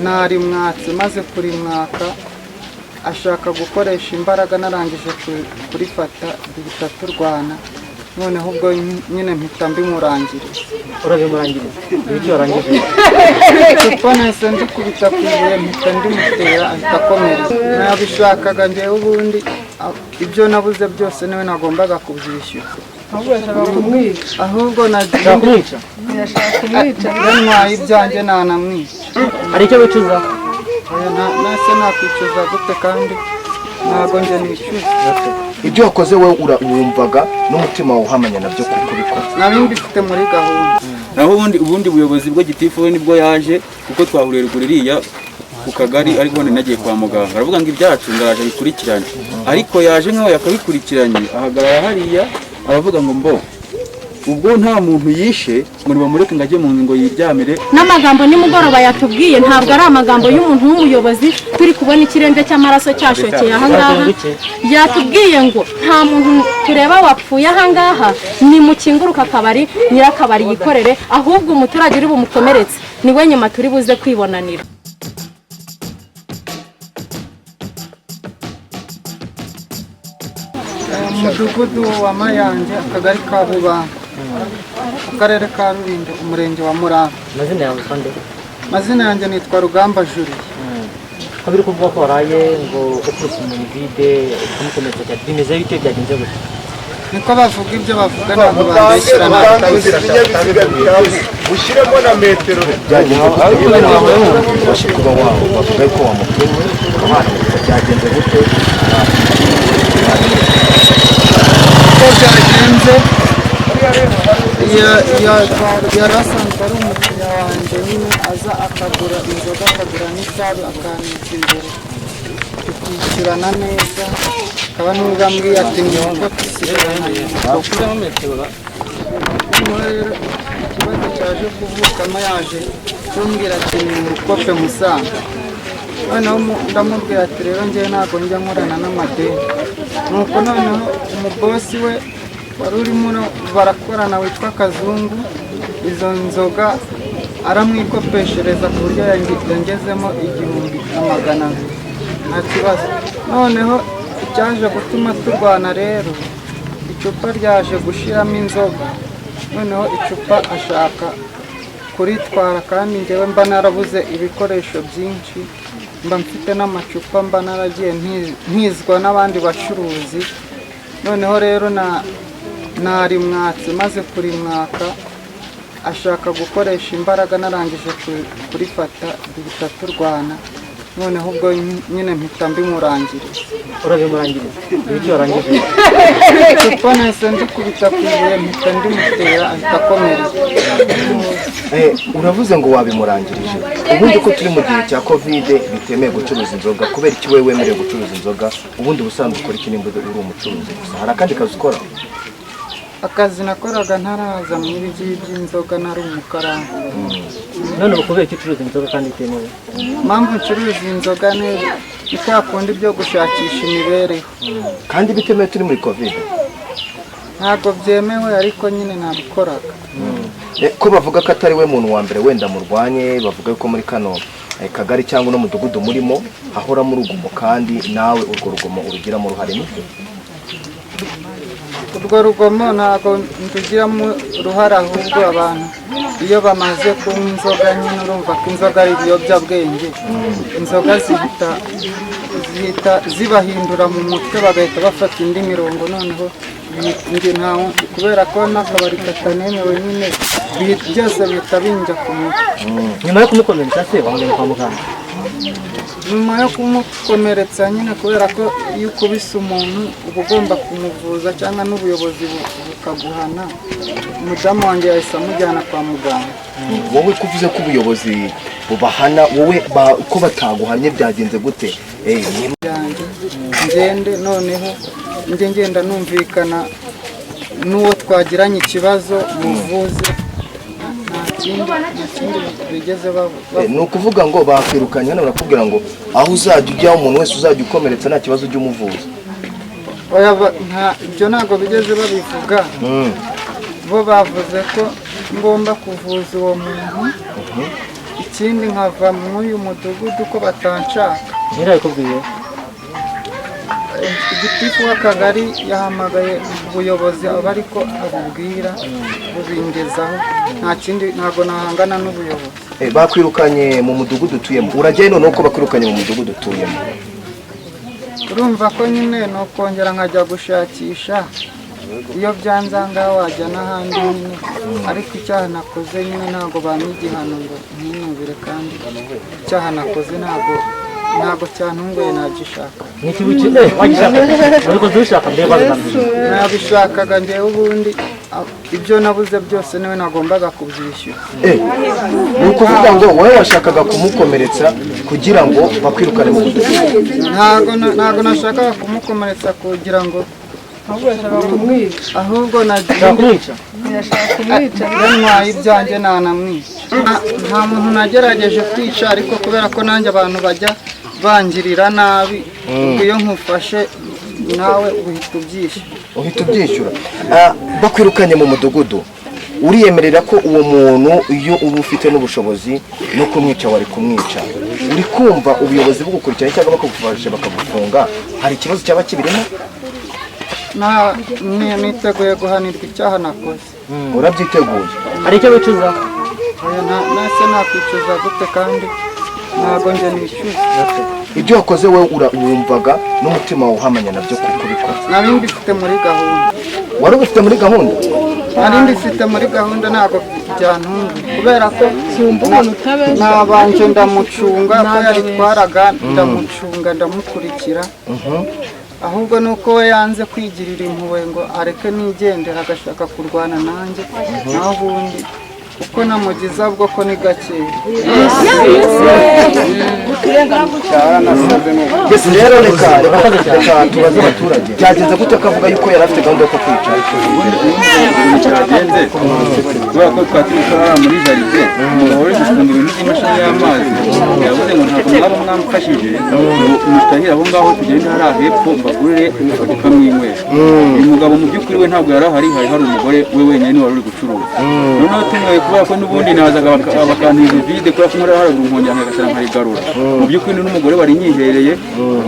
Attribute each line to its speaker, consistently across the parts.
Speaker 1: nari mwatse maze kuri mwaka ashaka gukoresha imbaraga narangije kurifata duhita turwana noneho ubwo nyine mpita mbimurangiriza.
Speaker 2: Urabimurangiriza ibyo warangije
Speaker 1: icupa nahise ndikubita ku ibuye mpita ndimutera ahita akomereza. Nabishakaga njyewe ubundi ibyo nabuze byose niwe nagombaga kubyishyura, ahubwo nagiye
Speaker 2: kumwica
Speaker 1: yantwaye ibyanjye nanamwica.
Speaker 2: hari icyo wicuza?
Speaker 1: nase nakwicuza gute kandi ntabwo njye nicuza.
Speaker 3: ibyo wakoze wowe wumvaga n'umutima uhamanya nabyo kubikora?
Speaker 1: nari mbifite muri gahunda.
Speaker 4: naho ubundi buyobozi bwo gitifu we nibwo yaje kuko twahuriye ruguru iriya ku kagari, ariko nagiye kwa muganga aravuga ngo ibyacu ngaraje bikurikiranye, ariko yaje nkaho yakabikurikiranye ahagarara hariya aravuga ngo mbo ubwo nta muntu yishe ngo bamureke ngo ajye mu nzu ngo yiryamire.
Speaker 5: N'amagambo nimugoroba yatubwiye ntabwo ari amagambo y'umuntu w'umuyobozi, turi kubona ikirenge cy'amaraso cyashokeye ahangaha. Yatubwiye ngo nta muntu tureba wapfuye ahangaha, nimukinguruka akabari nyirakabari yikorere, ahubwo umuturage uri bumukomeretse niwe nyuma turi buze kwibonanira.
Speaker 1: Umudugudu wa Mayange, akagari ka Bubanga, akarere ka Rulindo, umurenge wa Muramba.
Speaker 2: Mazina yawe kandi?
Speaker 1: Mazina yanjye nitwa Rugamba Julie.
Speaker 2: Kabiri kuvuga ko waraye ngo ukubise umuntu vide ukamukomeretsa cyane, bimeze bite, byagenze gute?
Speaker 1: Niko bavuga ibyo bavuga ntabwo babeshyira
Speaker 3: ushyiremo na metero byagenze gute? kuba wawe bavuga ko wamutumye byagenze gute?
Speaker 1: byagenze yari asanzwe ari umukiriya wanjye, nyine aza akagura inzoga akagura n'itabi akanitsa imbere tukishyurana neza, akaba n'ubwo ambwiye ati niko tusigarana. Rero ikibazo cyaje kuvukamo yaje kumbwira ati ni umukope Musanze. Noneho ndamubwira ati rero njyewe ntabwo njya nkorana n'amadeni. Nuko noneho umubosi we wari urimo barakorana witwa Kazungu, izo nzoga aramwikopeshereza ku buryo yangezemo 1,200 nta kibazo. Noneho icyaje gutuma turwana rero, icupa ryaje gushiramo inzoga, noneho icupa ashaka kuritwara kandi njyewe mba narabuze ibikoresho byinshi, mba mfite n'amacupa mba naragiye ntizwa n'abandi bacuruzi. Noneho rero nari mwatse maze kuri mwaka ashaka gukoresha imbaraga narangije kurifata duhita turwana noneho ubwo nyine mpita mbimurangiriza.
Speaker 2: Urabimurangiriza ibyo warangije
Speaker 1: icupa nahise ndikubita ku ibuye mpita ndimutera ahita akomereza.
Speaker 3: Uravuze ngo wabimurangirije, ubundi ko turi mu gihe cya kovide bitemewe gucuruza inzoga, kubera iki wowe wemerewe gucuruza inzoga? ubundi ubusanzwe ukora iki nimba uri umucuruzi gusa? hari akandi kazi ukora?
Speaker 1: Akazi nakoraga ntaraza muri ibi by'inzoga nari umukarani.
Speaker 2: none ubu kubera iki ucuruza inzoga kandi bitemewe?
Speaker 1: Mpamvu ncuruza inzoga ni kwa kundi byo gushakisha imibereho.
Speaker 3: kandi bitemewe turi muri kovide?
Speaker 1: Ntabwo byemewe ariko nyine nabikoraga.
Speaker 3: ko bavuga ko atari we muntu wa mbere wenda murwanye, bavuga ko muri kano kagari cyangwa no mudugudu murimo hahoramo urugomo, kandi nawe urwo rugomo urugiramo uruhare n'ibyo?
Speaker 1: Urwo rugomo ntabwo ndugiramo uruhare, ahubwo abantu iyo bamaze kunywa inzoga nyine urumva ko inzoga ari ibiyobyabwenge, inzoga zihita zibahindura mu mutwe bagahita bafata indi mirongo. Noneho njye ntawe kubera ko n'akabari katanemewe nyine byose bihita binjya ku mutwe.
Speaker 2: nyuma yo kumukomeretsa se wamujyana kwa muganga?
Speaker 1: Nyuma yo kumukomeretsa nyine kubera ko iyo ukubise umuntu uba ugomba kumuvuza cyangwa n'ubuyobozi bukaguhana, umudamu wanjye yahise amujyana kwa muganga.
Speaker 3: wowe kuvuze ko ubuyobozi bubahana, wowe ko bataguhanye byagenze gute?
Speaker 1: ngende noneho ngenda numvikana n'uwo twagiranye ikibazo muvuzi, nta kindi bigeze bavuga.
Speaker 3: ni ukuvuga ngo bakwirukanye hano barakubwira ngo aho uzajya ujyaho umuntu wese uzajya ukomeretsa nta kibazo ujya umuvuza?
Speaker 1: Ibyo ntabwo bigeze babivuga. Bo bavuze ko ngomba kuvuza uwo muntu ikindi nkava muri uyu mudugudu ko batanshaka.
Speaker 2: Nyirabikubwiye
Speaker 1: Igitifu w'akagari yahamagaye ubuyobozi aba ariko abubwira bubingezaho, nta kindi, ntabwo nahangana n'ubuyobozi.
Speaker 3: Bakwirukanye mu mudugudu utuyemo, urajyayo noneho ko bakwirukanye mu mudugudu utuyemo?
Speaker 1: Urumva ko nyine ni ukongera nkajya gushakisha, iyo byanze aha ngaha wajya n'ahandi nyine, ariko icyaha nakoze nyine ntabwo bampa igihano ngo ntinubire, kandi icyaha nakoze ntabwo cyantunguye, nagishaka. Nabishakaga njyewe, ubundi ibyo nabuze byose niwe nagombaga kubyishyura.
Speaker 3: Ni ukuvuga ngo wowe washakaga kumukomeretsa kugira ngo bakwirukane mu mudugudu?
Speaker 1: Ntabwo nashakaga kumukomeretsa kugira ngo, ahubwo
Speaker 2: kumwica.
Speaker 1: yantwaye ibyanjye nanamwica. Nta muntu nagerageje kwica, ariko kubera ko nanjye abantu bajya bangirira nabi, iyo nkufashe nawe uhita ubyishyura.
Speaker 3: Bakwirukanye mu mudugudu, uriyemerera ko uwo muntu iyo uba ufite n'ubushobozi no kumwica wari kumwica? Uri kumva ubuyobozi bugukurikirana cyangwa bakagufasha bakagufunga, hari ikibazo cyaba kibirimo?
Speaker 1: Niteguye guhanirwa icyaha nakoze.
Speaker 3: Urabyiteguye?
Speaker 2: Hari icyo wicuza?
Speaker 1: Nase nakwicuza gute, kandi ntabwo njye nicuza.
Speaker 3: Ibyo wakoze wowe wumvaga n'umutima wawe uhamanya nabyo kubikora?
Speaker 1: Nari mbifite muri gahunda.
Speaker 3: Wari ubifite muri gahunda?
Speaker 1: Nari mbifite muri gahunda, ntabwo byantunguye, kubera ko nabanje ndamucunga, ko yaritwaraga ndamucunga ndamukurikira. Ahubwo nuko we yanze kwigirira impuhwe ngo areke nigendera, agashaka kurwana nanjye, naho ubundi uko namugiza bwo ko ni gakeya.
Speaker 3: Rero reka tubaze abaturage, byagenze gute akavuga yuko yari afite gahunda yo kukwica?
Speaker 4: Cyagenze kubera ko twatiri kurara muri jaride, umugabo uri gufunga ibintu by'imashini y'amazi yavuze ngo ntabwo mwaba mwamufashije mutahira aho ngaho, tugende hariya hepfo mbagurire ukamwinywera. Uyu mugabo mu by'ukuri we ntabwo yari ahari, hari umugore we wenyine wari uri gucuruza. Noneho tumwaye kubera ko n'ubundi nazaga bakantiza vide, kubera ko muri haraguru nkongera nkagashyira nkarigarura. Mu by'ukuri n'umugore wari nyihereye,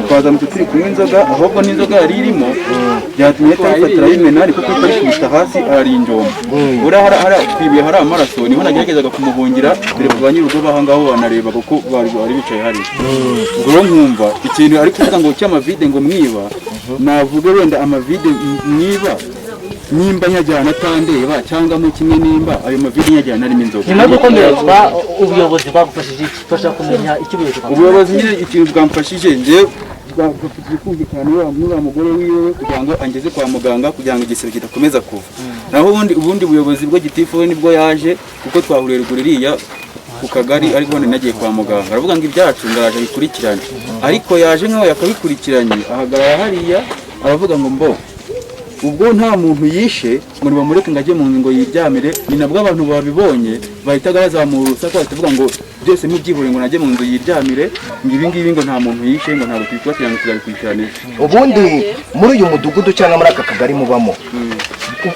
Speaker 4: twaza mu turi kunywa inzoga, ahubwo n'inzoga yari irimo byatumye tayifatira yimena, ariko kuko arikubita hasi ararinjoma. Uriya twibiye hari amaraso, niho nageragezaga kumuhungira, dore ku ba nyir'urugo baha ngaho banareba kuko bari bicaye hariya. Ubwo rero nkumva ikintu ari kuvuga ngo cy'amavide ngo mwiba, navuga wenda amavide mwiba nimba nyajyana atandeba, cyangwa mu kimwe nimba ayo mavide nyajyana arimo inzoga.
Speaker 2: Nyuma yo gukomeretswa, ubuyobozi bwagufashije iki? Turashaka kumenya icyo
Speaker 4: ubuyobozi nyine ikintu bwamfashije, njyewe bwafashije kumvikana n'uriya mugore wiwe kugira ngo angeze kwa muganga, kugira ngo igisebe kidakomeza kuva. Naho ubundi buyobozi bwo gitifu we nibwo yaje, kuko twahuriye ruguru iriya ku kagari, ariko nagiye kwa muganga, aravuga ngo ibyacu ngaraje bikurikirane. Ariko yaje nk'aho yakabikurikiranye, ahagarara hariya aravuga ngo mbo ubwo nta muntu yishe ngo nibamureke ngo ajye mu nzu ngo yiryamire. Ni nabwo abantu babibonye bahitaga bazamura urusaku, bakavuga ngo byose mubyihore ngo najye mu nzu yiryamire, ngo ibi ngibi ngo nta muntu yishe, ngo ntabwo tubikubatira ngo tuzabikurikirane.
Speaker 3: Ubundi muri uyu mudugudu cyangwa muri aka kagari mubamo,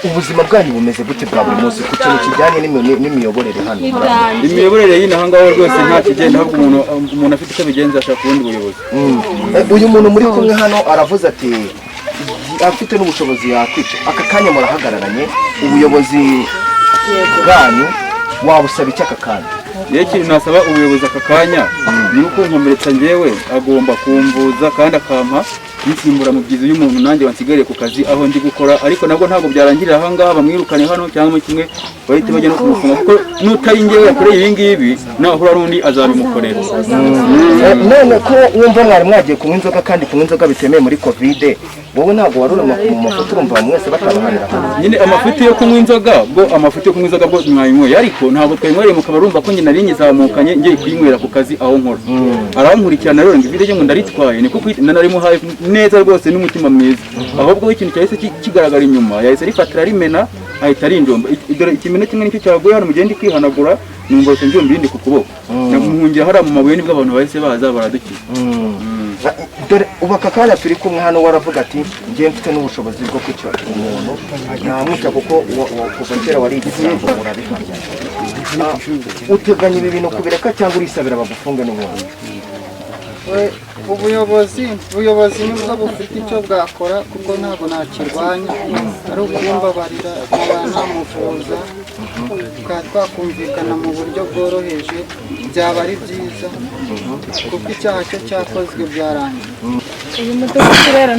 Speaker 3: ubuzima bwanyu bumeze gute bwa buri munsi ku kintu kijyanye n'imiyoborere hano?
Speaker 4: Imiyoborere y'ino aha ngaho rwose nta kigenda, ahubwo umuntu afite icyo abigenza ashaka ubundi buyobozi.
Speaker 3: Uyu muntu muri kumwe hano aravuze ati afite n'ubushobozi yakwica. Aka kanya murahagararanye, ubuyobozi bwanyu wabusaba iki aka kanya?
Speaker 4: Rero ikintu nasaba ubuyobozi aka kanya ni uko nkomeretsa njyewe agomba kumvuza kandi akampa nisimbura mu byiza y'umuntu nanjye wansigariye ku kazi aho ndi gukora. Ariko nabwo ntabwo byarangirira aha ngaha bamwirukane hano cyangwa mu kimwe bahita bajya no kumufunga, kuko n'utari njyewe yakoreye ibi ngibi nahura n'undi azabimukorera.
Speaker 3: None ko wumva mwari mwagiye kunywa inzoga, kandi kunywa inzoga bitemewe muri Covid, wowe ntabwo wari uri mu mafoto urumva mwese batabahanira hano?
Speaker 4: Nyine amafuti yo kunywa inzoga bwo mwayinyweye, ariko ntabwo twayinyweye mukaba urumva ko nyine nari nyizamukanye ngiye kuyinywera ku kazi aho nkora. Arankurikirana rero ngo ivide ryo ngo ndaritwaye, niko narimuhaye neza rwose n'umutima mwiza. Ahubwo ikintu cyahise kigaragara inyuma, yahise rifatira rimena, ahita arinjomba. Dore ikimene kimwe nicyo cyaguye hano, mugende kwihanagura, numva se njomba ibindi ku kuboko, namuhungira hariya mu mabuye, nibwo abantu bahise baza baradukira.
Speaker 3: Dore ubu aka kanya turi kumwe hano, waravuga ati ngiye mfite n'ubushobozi bwo kwica umuntu, namwica kuko kuva kera wari igisambo, murabihamya. uteganya ibi bintu kubireka cyangwa urisabira bagufunge n'ubundi?
Speaker 1: ubuyobozi nibwo bufite icyo bwakora kuko ntabwo nakirwanya ari ukumbabarira nkaba namuvuza tukaba twakumvikana mu buryo bworoheje byaba ari byiza kuko icyaha cyo cyakozwe byarangiye.
Speaker 5: uyu mudugudu rero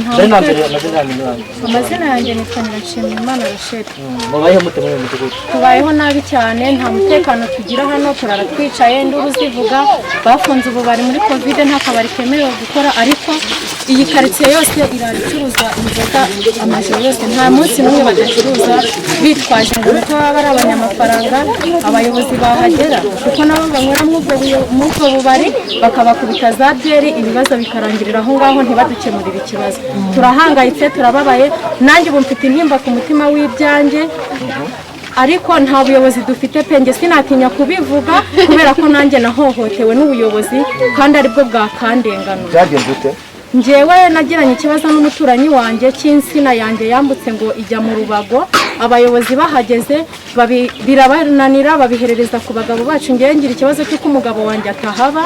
Speaker 5: amazina yanjye nitwa Nshimiyimana Rachel.
Speaker 2: mubayeho mute muri uyu mudugudu?
Speaker 5: tubayeho nabi cyane, nta mutekano tugira hano, turara twicaye, induru zivuga, bafunze ububari muri covid, nta kabari kemerewe gukora, ariko iyi karitsiye yose irara icuruza inzoga amajoro yose, nta munsi n'umwe badacuruza bitwaje ngo nuko baba ari abanyamafaranga abayobozi bahagera, kuko nabo banywera muri ubwo bubari bakabakubita za byeri, ibibazo bikarangirira aho ngaho ntibadukemurire ikibazo. Turahangayitse, turababaye, nanjye ubu mfite intimba ku mutima w'ibyanjye, ariko nta buyobozi dufite pe, njye sinatinya kubivuga kubera ko nanjye nahohotewe n'ubuyobozi kandi aribwo bwakandengano.
Speaker 3: Byagenze ute?
Speaker 5: Njyewe nagiranye ikibazo n'umuturanyi wanjye cy'insina yanjye yambutse ngo ijya mu rubago, abayobozi bahageze birabananira babiherereza ku bagabo bacu. Njyewe ngira ikibazo cy'uko umugabo wanjye atahaba,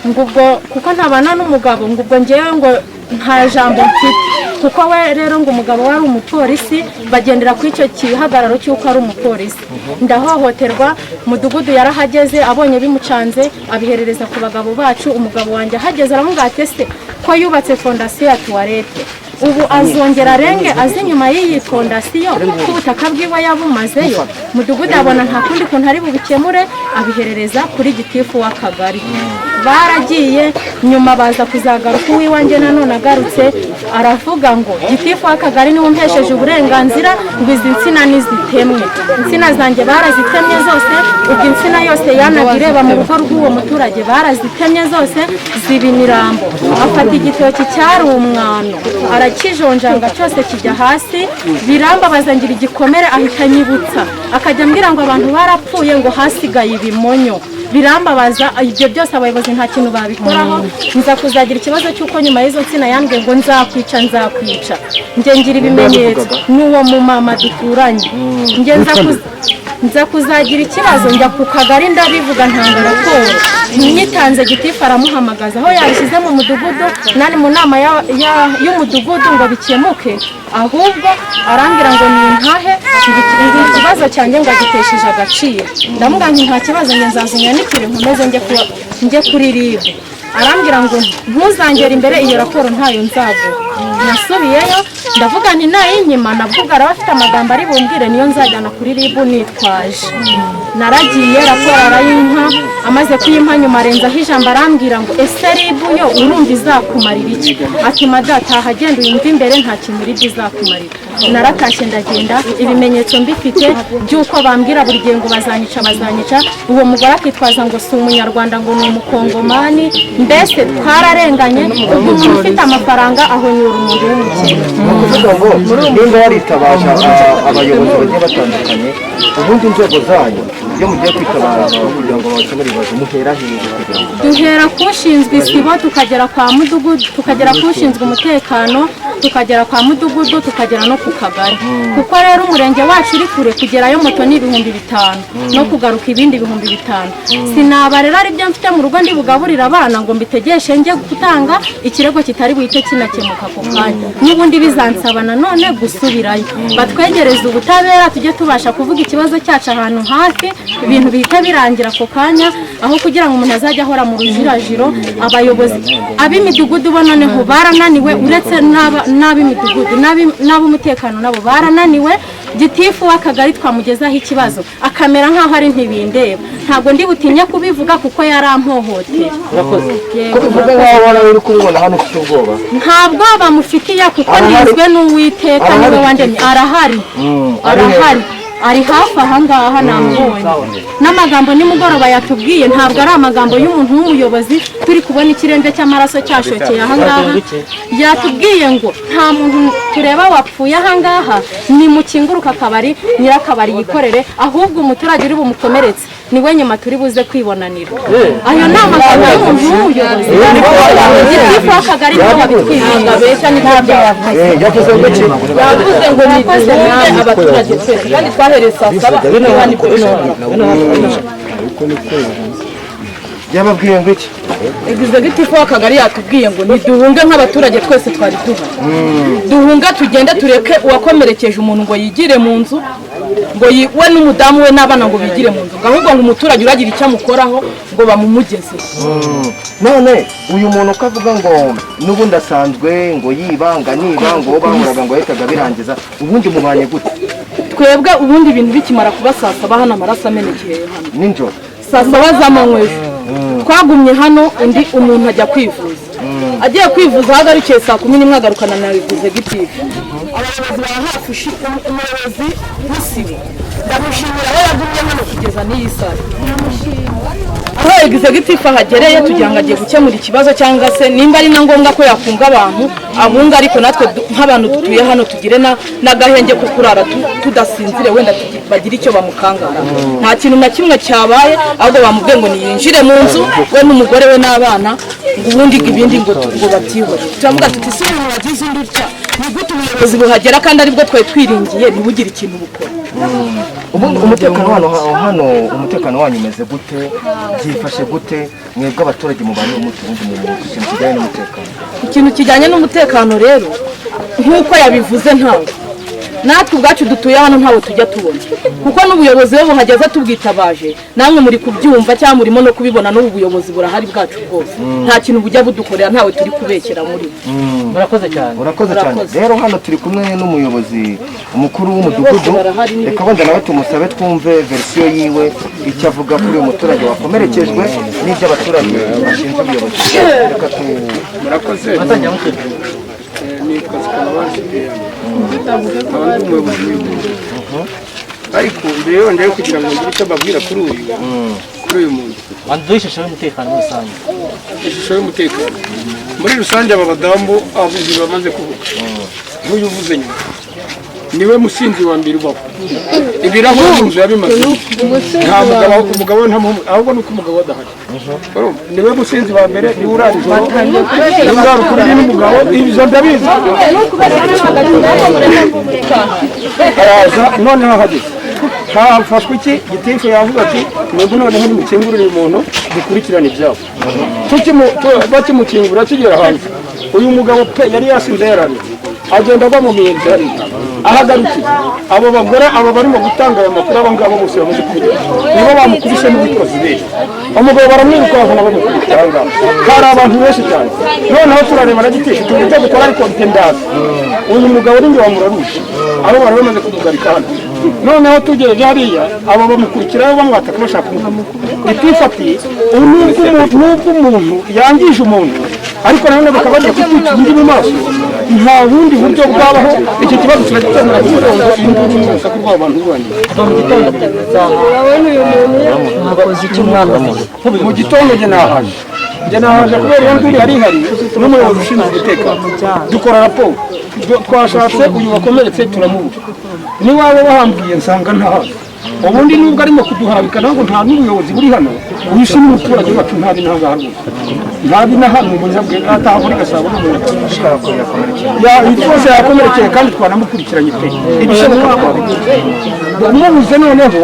Speaker 5: ngubwo kuko ntabana n'umugabo, ngubwo njyewe ngo nta jambo mfite, kuko we rero ngo umugabo wari umupolisi, bagendera ku icyo kihagararo cy'uko ari umupolisi. Ndahohoterwa, mudugudu yarahageze, abonye bimucanze abiherereza ku bagabo bacu. Umugabo wanjye ahageze aramubwira ati ese ko yubatse fondasiyo ya tuwarete, ubu azongera arenge azi inyuma y'iyi fondasiyo ko ubutaka bwiwe yabumazeyo? Mudugudu abona nta kundi kuntu ari bubikemure, abiherereza kuri gitifu w'akagari. Baragiye nyuma baza kuzagaruka, uwiwanjye nanone agarutse aravuga ngo gitifu w'akagari niwe umpesheje uburenganzira ngo izi nsina nizitemwe. Insina zanjye barazitemye zose, ubwo insina yose yanaga ireba mu rugo rw'uwo muturage barazitemye zose ziba imirambo. Afata igitoki cyari umwano arakijonjanga cyose kijya hasi, birambabaza ngira igikomere, ahita anyibutsa akajya ambwira ngo abantu barapfuye ngo hasigaye ibimonyo. Birambabaza ibyo byose abayobozi nta kintu babikoraho. Nza kuzagira ikibazo cy'uko nyuma y'izo nsina yambwiye ngo nzakwica. Njye ngira ibimenyetso n'uwo mumama duturanye, njye nza kuzagira ikibazo, njya ku kagari ndabivuga, ntanga raporo, nyitanze gitifu aramuhamagaza aho yabishyize mu mudugudu, nani mu nama y'umudugudu ngo bikemuke, ahubwo arambwira ngo nintahe ikibazo cyanjye ngo agitesheje agaciro. Ndamubwira nti nta kibazo, njye nzazinyandikire nkomeze njye kuri RIB. Arambwira ngo ntuzangere imbere, iyo raporo ntayo nzaguha. Nasubiyeyo ndavuga nti nayinyima, navuga arabafite amagambo ari bumbwire niyo nzajyana kuri RIB nitwaje. Naragiye, raporo arayimpa, amaze kuyimpa nyuma arenzaho ijambo arambwira ngo ese RIB yo urumva izakumarira iki? Ati madata hagenda uyumva imbere, nta kintu RIB izakumarira. Naratashye ndagenda, ibimenyetso mbifite by'uko bambwira buri gihe ngo bazanyica. Uwo mugore akitwaza ngo si umunyarwanda ngo ni umukongomani, mbese twararenganye. Ubwo umuntu ufite amafaranga ahonyura umuntu w'umukene.
Speaker 3: Kuvuga ngo nimba waritabaje abayobozi bagiye batandukanye, ubundi inzego zanyu iyo mugiye kwitabaza kugira ngo bakemure ibibazo muhera hehe?
Speaker 5: Duhera kushinzwe isibo, tukagera kwa mudugudu, tukagera kushinzwe umutekano, tukagera kwa mudugudu, tukagera no ku kagari. Kuko rero umurenge wacu uri kure, kugerayo moto ni 5,000 no kugaruka ibindi 5,000. Sinaba rero ari byo mfite mu rugo ndi bugaburira abana ngo mbitegeshe njye gutanga ikirego kitari buhite kinakemuka ako kanya, n'ubundi bizansaba nanone gusubirayo. Batwegereza ubutabera tujye tubasha kuvuga ikibazo cyacu ahantu hafi, ibintu bihita birangira ako kanya, aho kugira ngo umuntu azajya ahora mu rujirajiro. Abayobozi ab'imidugudu bo noneho barananiwe, uretse n'ab'imidugudu n'ab'umutekano nabo barananiwe. Gitifu w'akagari twamugezaho ikibazo akamera nk'aho ari ntibindeba. Ntabwo ndi butinye kubivuga kuko yarampohoteye.
Speaker 3: Kuvuga nkaho wari uri kubibona hano ufite ubwoba? Nta
Speaker 5: bwoba mufitiye kuko ndizwe n'Uwiteka niwe wandemye. Arahari, ari hafi ahangaha namubonye. N'amagambo nimugoroba yatubwiye ntabwo ari amagambo y'umuntu w'umuyobozi. Turi kubona ikirenge cy'amaraso cyashokeye ahangaha, yatubwiye ngo nta muntu tureba wapfuye ahangaha, ni mukinguruka akabari, nyirakabari yikorere, ahubwo umuturage uri bumukomeretse niwe nyuma turi buze kwibonanira. Ayo ni amagambo y'umuntu w'umuyobozi. Gitifu w'akagari niwe wabitwiranga besha ntabyo yavuze
Speaker 3: yavuze ngo iki
Speaker 5: yavuze ngo niduhunge abaturage twese kandi twahereye saa saba niba nibwo
Speaker 3: yababwiye ngo iki
Speaker 5: egizegitifu w'akagari yatubwiye ngo niduhunge nk'abaturage twese twari duhunge tugende tureke uwakomerekeje umuntu ngo yigire mu nzu ngo we n'umudamu we n'abana ngo bigire mu nzu ahubwo ngo umuturage uragira icyo amukoraho ngo bamumugeze
Speaker 3: none uyu muntu uko avuga ngo n'ubundi asanzwe ngo yibanga ngo bamuraga ngo yahitaga birangiza ubundi mubanye gute
Speaker 5: twebwe ubundi ibintu bikimara kuba saa saba hano amaraso amenekeye hano
Speaker 3: ninjoro
Speaker 5: saa saba z'amanywa twagumye hano undi umuntu ajya kwivuza agiye kwivuza ahagarukiye saa 11 agarukana na egizegitifu abayobozi ba hafi umuyobozi w'isibo ndamushimira we yagumye hano kugeza n'iyi saa aho egizegitifu ahagereye tugira ngo agiye gukemura ikibazo cyangwa se nimba ari na ngombwa ko yakunga abantu abunga ariko natwe nk'abantu dutuye hano tugire n'agahenge ko kurara tudasinzire wenda bagira icyo bamukangara nta kintu na kimwe cyabaye ahubwo bamubwiye ngo niyinjire mu nzu we n'umugore we n'abana ngo ubundi ibindi ngo babyihore turavuga tuti si umuntu wagize undi utya ni gute ubuyobozi buhagera kandi aribwo twari twiringiye ntibugire ikintu bukora
Speaker 3: umutekano wanyu umeze gute byifashe gute mwebwe abaturage mubanye umutundi mu kintu kijyanye n'umutekano
Speaker 5: ikintu kijyanye n'umutekano rero nk'uko yabivuze ntawe natwe ubwacu dutuye hano ntawe tujya tubona kuko n'ubuyobozi bo buhageze tubwitabaje namwe muri kubyumva cyangwa murimo no kubibona n'ubu buyobozi burahari bwacu bwose nta kintu bujya budukorera ntawe turi kubekera muri
Speaker 2: murakoze cyane
Speaker 3: rero hano turi kumwe n'umuyobozi umukuru w'umudugudu reka wenda nawe tumusabe twumve verisiyo yiwe icyo avuga kuri uyu muturage wakomerekejwe n'ibyo abaturage bashinzwe ubuyobozi reka
Speaker 6: murakoze nitwa Sikarabazi abandi umuyobozi w'igihugu ariko mbere yongeye kugira ngo ngire icyo mbabwira kuri uyu muntu
Speaker 2: wanduye ishusho y'umutekano rusange
Speaker 6: ishusho y'umutekano muri rusange aba badamu abuzi bamaze kuvuga nk'uyu uvuze nyuma niwe musinzi wa mbere ubaho ibirahuri by'inzu yabimaze nta umugabo ahubwo nuko umugabo adahari niwe musinzi wa mbere niwe urara ijoro niwe urara ukuri n'umugabo ibyo ndabizi araza noneho ahageze hafashwe iki gitifu yavuga ati mwebwe noneho nimukingurire umuntu dukurikirane ibyabo bakimukingura tugera hanze uyu mugabo pe yari yasinze yararira agenda ava mu miyenzi hariya ahagarukiye abo bagore abo barimo gutanga aya makuru abo ngabo bose bamaze kubigira nibo bamukubise n'ubikozi benshi umugabo baramwirukanka nabo bamukubise aha ngaha hari abantu benshi cyane noneho turareba na gitifu tuzi icyo dukora ariko ndazi uyu mugabo ni njye wamurarusha abo bari bamaze kumugarika hano noneho tugereje hariya abo bamukurikiraho bamwataka bashaka gitifu ati nubwo umuntu yangije umuntu ariko nanone bakaba bagiye kutwica indi mu maso nta bundi buryo bwabaho iki kibazo kiragikemura kugira ngo imvura n'urusaku rw'abantu rubanye mu gitondo njye nahaje kubera iyo nduru yari ihari n'umuyobozi ushinzwe umutekano dukora raporo twashatse uyu wakomeretse turamubura niwaba bahambwiye nsanga ntahazi ubundi nubwo arimo kuduharabika ntabwo nta n'ubuyobozi buri hano uyishe n'umuturage wacu ntabi n'ahangaha ntabi na hano ngo njabwe ataha muri Gasabo rwose yakomerekeye kandi twanamukurikiranye pe ibishoboka mubuze noneho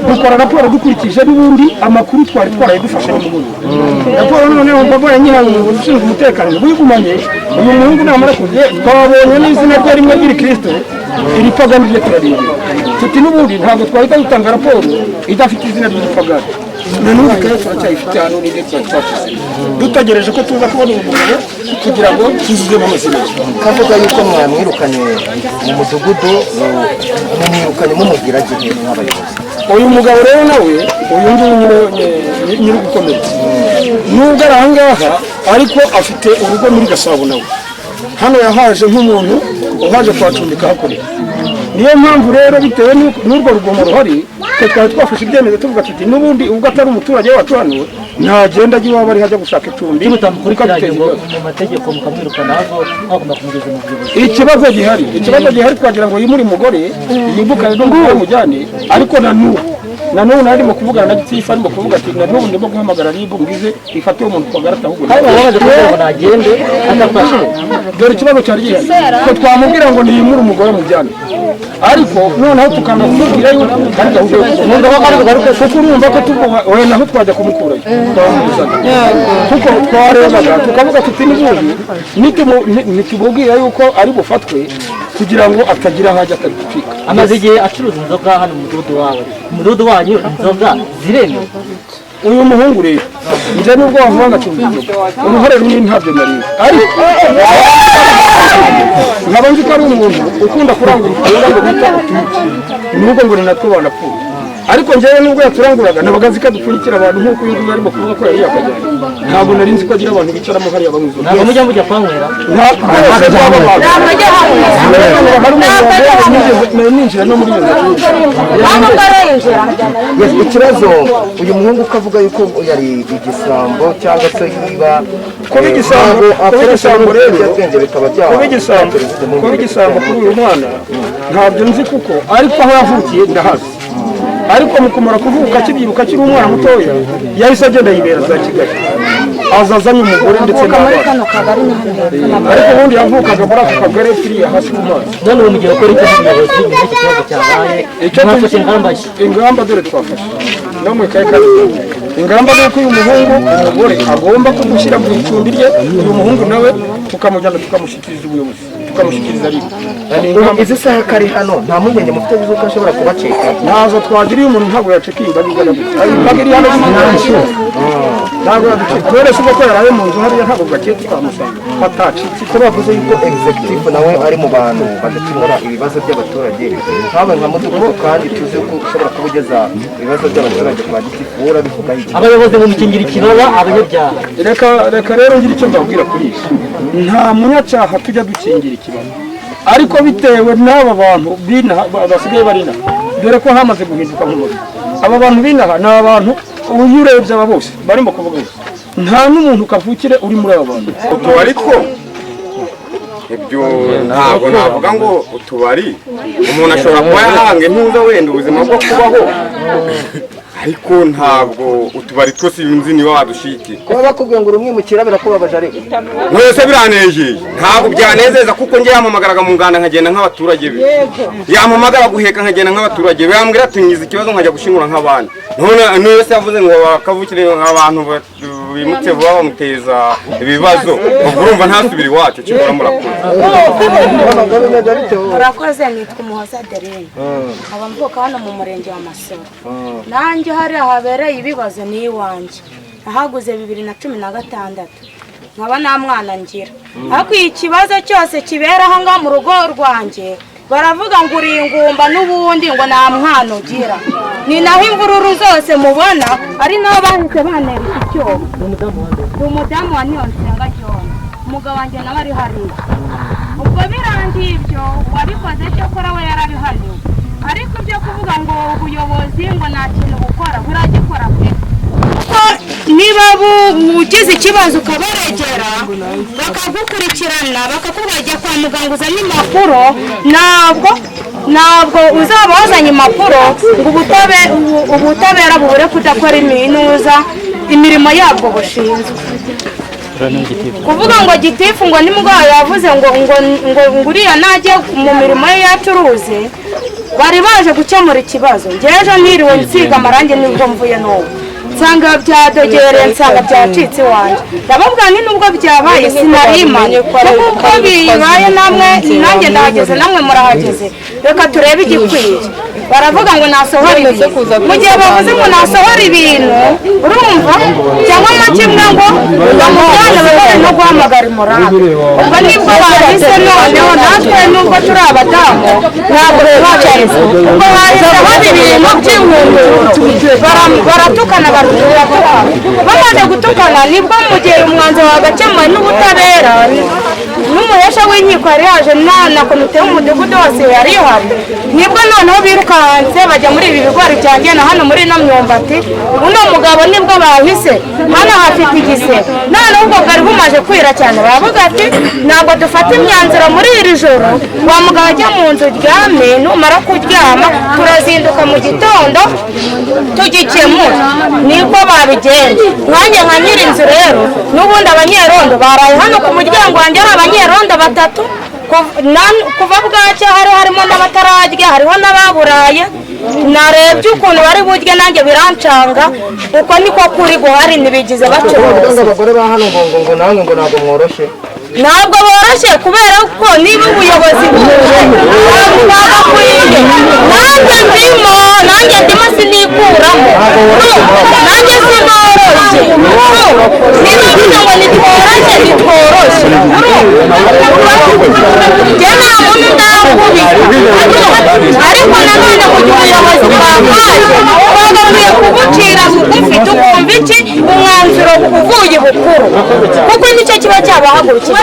Speaker 6: dukora raporo dukurikije n'ubundi amakuru twari dufashe n'umubuzi raporo noneho mbagoye nyihaye umuyobozi ushinzwe umutekano wigumanye uyu muhungu namara kujya twabonye n'izina rye rimwe ry'iri Kristo iri pagani rye turarindira tuti n'ubundi ntabwo twahita dutanga raporo idafite izina ry'igipagani nanone kandi turacyayifite hano n'ibyo twafise dutegereje ko tuza kubona uyu mugabo kugira ngo tuzuzemo amazina
Speaker 3: kavuga yuko mwamwirukanye mu mudugudu mumwirukanye mumubwira gihe nk'abayobozi
Speaker 6: uyu mugabo rero nawe uyu nguyu nyiri gukomeretsa nubwo ari ahangaha ariko afite urugo muri Gasabo nawe hano yahaje nk'umuntu uhaje kuhacumbika hakorera niyo mpamvu rero bitewe n'urwo rugomo ruhari twari twafashe ibyemezo tuvuga tuti n'ubundi ubwo atari umuturage wacu hano ntagenda ajya iwabo ari hajya gushaka icumbi
Speaker 2: mu mategeko mukamwirukana hagomba kumugeza mu buyobozi
Speaker 6: ikibazo gihari twagira ngo yimure umugore yibukane n'umugore mujyane ariko na n'ubu nanone arimo kuvugana na gitifu arimo kuvuga ati nanone ndimo guhamagara ribu ngize ifate umuntu twagarata ahubwo
Speaker 2: kandi bamaze kuvuga ngo nagende atafashe
Speaker 6: dore ikibazo cyari gihari ko twamubwira ngo niyimure umugore mujyane ariko noneho tukanamubwira yuko ari gahunda kuko urumva ko tuvuga naho twajya kumukurayo kuko twarebaga tukavuga tuti nitububwira yuko ari bufatwe kugira ngo atagira ahajya atagicika.
Speaker 2: Amaze igihe acuruza inzoga hano mu mudugudu wawe, umudugudu wanyu inzoga ziremewe?
Speaker 6: Uyu muhungu rero nje nubwo wavuga ngacuruza uruhare runini ntabyo nari ariko nkaba nzi ko ari umuntu ukunda kurangura ngo bita nubwo ngo natwe banapfuye ariko njyewe nubwo yaturanguraga nabaga nzi ko dupfunyikira abantu nk'uko uyu nguyu arimo kuvuga ko yari yakajyanye ntabwo nari nzi ko agira abantu bicaramo hariya bamwe inzoga
Speaker 2: ntabwo mujya kwanywera
Speaker 6: ninjira no muri iyo
Speaker 3: ikibazo uyu muhungu ukavuga yuko yari igisambo cyangwa se yiba
Speaker 6: kuba igisambo rero kuba igisambo kuri uyu mwana ntabyo nzi kuko ariko aho yavukiye ndahazi ariko mukumara kuvuka akibyiruka akiri umwana mutoya yahise agenda yibera za Kigali azazanye umugore ndetse n'abana ariko ubundi yavukaga muri ako kagari kiriya hasi ku mazi.
Speaker 2: None ubu mugiye gukora icyo umuyobozi n'iki kibazo cyabaye mwafashe
Speaker 6: ingamba dore twafashe no mu ikaye kandi ingamba nuko uyu muhungu umugore agomba kumushyira mu icumbi rye uyu muhungu nawe tukamujyana tukamushyikiriza ubuyobozi tukamushyikiriza ariko
Speaker 3: izi saha kari hano nta mpungenge mufite bizuko ashobora kubacika
Speaker 6: ntazo twagiriye umuntu ntabwo yacika imbagigana bagiriye hano ntabwo yacika twere suko ko yaraye mu nzu hariya ntabwo gakiye twamusanga batacitse
Speaker 3: ko bavuze yuko executive nawe ari mu bantu badakemura ibibazo by'abaturage nkawe nka mudugudu kandi tuzi ko ushobora kubugeza ibibazo by'abaturage kwa gitifu urabivuga iki
Speaker 2: abayobozi mu mikingira ikibaba abanyabyaha
Speaker 6: reka rero ngira icyo mbabwira kuri iki nta munyacyaha tujya dukingira ikibaba ariko bitewe n'aba bantu binaha basigaye barina dore ko hamaze guhinduka nk'umuriro aba bantu binaha ni abantu uyu urebye aba bose barimo kuvuga nta n'umuntu kavukire uri muri aba bantu
Speaker 7: utubari two ibyo ntabwo navuga ngo utubari umuntu ashobora kuba yahanga intuza wenda ubuzima bwo kubaho ariko ntabwo utubari twose nzi niba wadushikiye
Speaker 3: kuba bakubwiye ngo urumwimukira birakubabaje ariko
Speaker 7: mwese biranejeye ntabwo byanezeza kuko njye yamamagaraga mu nganda nkagenda nk'abaturage be yamamagara guheka nkagenda nk'abaturage be yambwira ati ngize ikibazo nkajya gushingura nk'abandi none wese yavuze ngo bakavukire abantu bimutse vuba bamuteza ibibazo urumva ntasubire iwacu kigora murakoze
Speaker 8: murakoze nitwa Umuhoza Adeline nkaba mvuka hano mu murenge wa Masoro nanjye hariya habereye ibibazo ni iwanjye nahaguze 2016 nkaba nta mwana ngira ariko ikibazo cyose kibera aha ngaha mu rugo rwanjye baravuga ngo uri ingumba n'ubundi ngo nta mwana ugira ni naho imvururu zose mubona ari naho bahise banera iki cyobo ni umudamu wa Niyonsenga John umugabo wanjye nawe ari hariya ubwo birangiye ibyo wabikoze cyo kora we yarabihaniwe ariko ibyo kuvuga ngo ubuyobozi ngo nta kintu bukora buragikora pe kuko niba ugize ikibazo ukabaregera bakagukurikirana bakakubajya kwa muganga uzanye impapuro ntabwo uzaba wazanye impapuro ngo ubutabera bubure kudakora imirimo yabwo bushinzwe kuvuga ngo gitifu ngo nimugabo yavuze ngo uriya najye mu mirimo ye yacuruze bari baje gukemura ikibazo ngejo niriwe nsiga amarangi nibwo mvuye n'ubu nsanga byadogereye nsanga byacitse iwanjye ndababwira ni nubwo byabaye sinarimanye kuko bibaye namwe nanjye ndahageze namwe murahageze reka turebe igikwiye baravuga ngo nasohora ibintu mu gihe bavuze ngo nasohora ibintu urumva cyangwa na kimwe ngo bamujyane babone no guhamagara umuranga ubwo nibwo bahise noneho natwe nubwo turi abadamu ntabwo tubacaye ubwo bahise haba ibintu by'inkungu baratukana bamaze gutukana nibwo mu gihe umwanzuro wagakemuwe n'ubutabera n'umuhesha w'inkiko yari yaje na komite y'umudugudu wose yari ihari, nibwo noneho birukanse bajya muri ibi bigori byanjye na hano muri ino myumbati. uno mugabo nibwo bahise hano hafite igisebe, noneho ubwo bwari bumaze kwira cyane, baravuga ati ntabwo dufata imyanzuro muri iri joro, wa mugabo ajya mu nzu uryame, numara kuryama turazinduka mu gitondo tugikemura. Niko babigenza. Nanjye nka nyiri inzu rero, n'ubundi abanyerondo baraye hano ku muryango wanjye, hari abanyerondo batatu kuva bwacya, harimo n'abatararya, hariho n'ababuraye. Narebye ukuntu bari burye nanjye birancanga, uko niko kuri guhari ntibigize bacuruza.
Speaker 3: Abagore ba hano ngo namwe ngo ntabwo mworoshye.
Speaker 8: Ntabwo boroshye kubera ko niba ubuyobozi bwagakwiye, nanjye ndimo sinikuramo, nanjye sinoroshye. Niba bivuze ngo nitworoshye nitworoshye, njye nta muntu ndakubika, ariko nanone mu gihe ubuyobozi bwakaje bagakwiye kubucira bugufi tukumva iki umwanzuro uvuye bukuru, kuko nicyo kiba cyabahagurukiye.